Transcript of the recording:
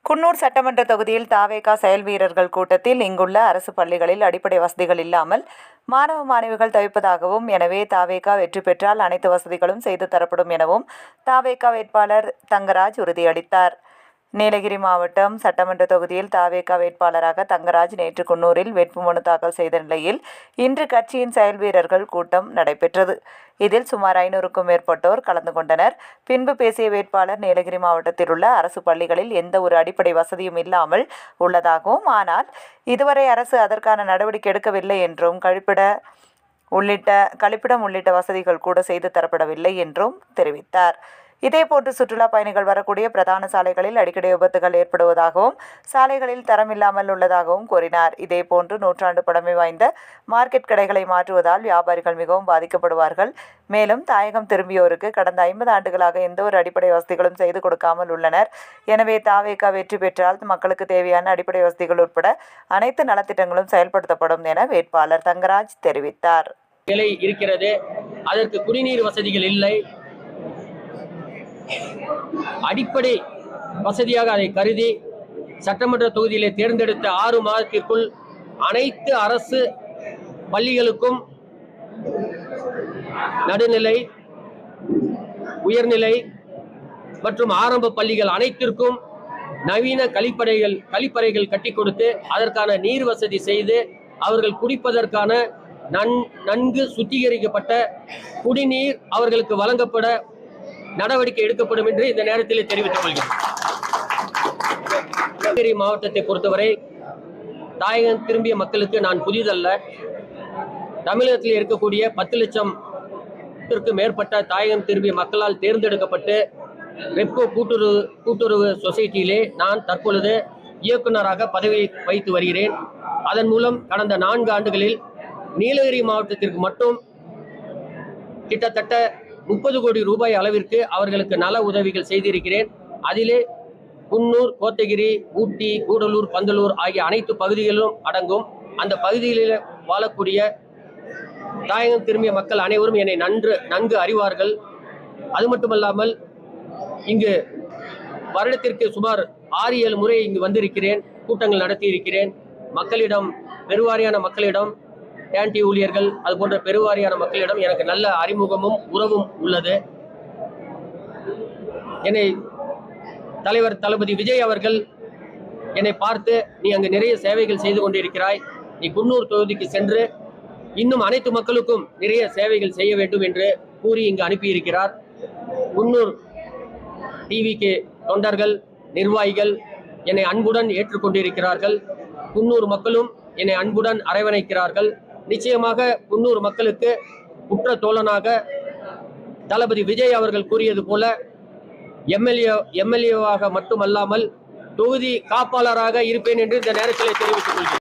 குன்னூர் சட்டமன்ற தொகுதியில் தாவேகா செயல் வீரர்கள் கூட்டத்தில் இங்குள்ள அரசு பள்ளிகளில் அடிப்படை வசதிகள் இல்லாமல் மாணவ மாணவிகள் தவிப்பதாகவும், எனவே தாவேகா வெற்றி பெற்றால் அனைத்து வசதிகளும் செய்து தரப்படும் எனவும் தாவேகா வேட்பாளர் தங்கராஜ் உறுதியளித்தார். நீலகிரி மாவட்டம் சட்டமன்ற தொகுதியில் தாவேகா வேட்பாளராக தங்கராஜ் நேற்று குன்னூரில் வேட்புமனு தாக்கல் செய்த நிலையில் இன்று கட்சியின் செயல் வீரர்கள் கூட்டம் நடைபெற்றது. இதில் சுமார் 500க்கும் மேற்பட்டோர் கலந்து கொண்டனர். பின்பு பேசிய வேட்பாளர், நீலகிரி மாவட்டத்தில் உள்ள அரசு பள்ளிகளில் எந்த ஒரு அடிப்படை வசதியும் இல்லாமல் உள்ளதாகவும், ஆனால் இதுவரை அரசு அதற்கான நடவடிக்கை எடுக்கவில்லை என்றும், கழிப்பிடம் உள்ளிட்ட வசதிகள் கூட செய்து தரப்படவில்லை என்றும் தெரிவித்தார். இதேபோன்று சுற்றுலா பயணிகள் வரக்கூடிய பிரதான சாலைகளில் அடிக்கடி விபத்துகள் ஏற்படுவதாகவும், சாலைகளில் தரமில்லாமல் உள்ளதாகவும் கூறினார். இதேபோன்று நூற்றாண்டு பழமை வாய்ந்த மார்க்கெட் கடைகளை மாற்றுவதால் வியாபாரிகள் மிகவும் பாதிக்கப்படுவார்கள். மேலும் தாயகம் திரும்பியோருக்கு கடந்த 50 ஆண்டுகளாக எந்த ஒரு அடிப்படை வசதிகளும் செய்து கொடுக்காமல் உள்ளனர். எனவே தாவேகா வெற்றி பெற்றால் மக்களுக்கு தேவையான அடிப்படை வசதிகள் உட்பட அனைத்து நலத்திட்டங்களும் செயல்படுத்தப்படும் என வேட்பாளர் தங்கராஜ் தெரிவித்தார். இருக்கிறது, அதற்கு குடிநீர் வசதிகள் இல்லை. அடிப்படை வசதியாக அதை கருதி சட்டமன்ற தொகுதியிலே தேர்ந்தெடுத்த 6 மாதத்திற்குள் அனைத்து அரசு பள்ளிகளுக்கும் நடுநிலை, உயர்நிலை மற்றும் ஆரம்ப பள்ளிகள் அனைத்திற்கும் நவீன கழிப்பறைகள் கட்டி கொடுத்து அதற்கான நீர் வசதி செய்து அவர்கள் குடிப்பதற்கான நன்கு சுத்திகரிக்கப்பட்ட குடிநீர் அவர்களுக்கு வழங்கப்பட நடவடிக்கை எடுக்கப்படும் என்று இந்த நேரத்தில் தெரிவித்துக் கொள்கிறேன். நீலகிரி மாவட்டத்தை பொறுத்தவரை தாயகம் திரும்பிய மக்களுக்கு நான் புதிதல்ல. தமிழகத்தில் இருக்கக்கூடிய 10 லட்சத்திற்கும் மேற்பட்ட தாயகம் திரும்பிய மக்களால் தேர்ந்தெடுக்கப்பட்டு ரெப்கோ கூட்டுறவு சொசைட்டியிலே நான் தற்பொழுது இயக்குநராக பதவி வகித்து வருகிறேன். அதன் மூலம் கடந்த 4 ஆண்டுகளில் நீலகிரி மாவட்டத்திற்கு மட்டும் கிட்டத்தட்ட 30 கோடி ரூபாய் அளவிற்கு அவர்களுக்கு நல உதவிகள் செய்திருக்கிறேன். அதிலே குன்னூர், கோத்தகிரி, ஊட்டி, கூடலூர், பந்தலூர் ஆகிய அனைத்து பகுதிகளிலும் அடங்கும். அந்த பகுதிகளில் வாழக்கூடிய தாயகம் திரும்பிய மக்கள் அனைவரும் என்னை நன்கு அறிவார்கள். அது மட்டுமல்லாமல் இங்கு வருடத்திற்கு சுமார் 6-7 முறை இங்கு வந்திருக்கிறேன், கூட்டங்கள் நடத்தியிருக்கிறேன். பெருவாரியான மக்களிடம், கேன்டி ஊழியர்கள், அது போன்ற பெருவாரியான மக்களிடம் எனக்கு நல்ல அறிமுகமும் உறவும் உள்ளது. என்னை தலைவர் தளபதி விஜய் அவர்கள் என்னை பார்த்து, நீ அங்கு நிறைய சேவைகள் செய்து கொண்டிருக்கிறாய், நீ குன்னூர் தொகுதிக்கு சென்று இன்னும் அனைத்து மக்களுக்கும் நிறைய சேவைகள் செய்ய வேண்டும் என்று கூறி இங்கு அனுப்பியிருக்கிறார். குன்னூர் டிவிக்கு தொண்டர்கள், நிர்வாகிகள் என்னை அன்புடன் ஏற்றுக்கொண்டிருக்கிறார்கள். குன்னூர் மக்களும் என்னை அன்புடன் அரவணைக்கிறார்கள். நிச்சயமாக குன்னூர் மக்களுக்கு குற்ற தோழனாக தளபதி விஜய் அவர்கள் கூறியது போல எம்எல்ஏவாக மட்டுமல்லாமல் தொகுதி காப்பாளராக இருப்பேன் என்று இந்த நேரத்தில் தெரிவித்துக் கொள்கிறேன்.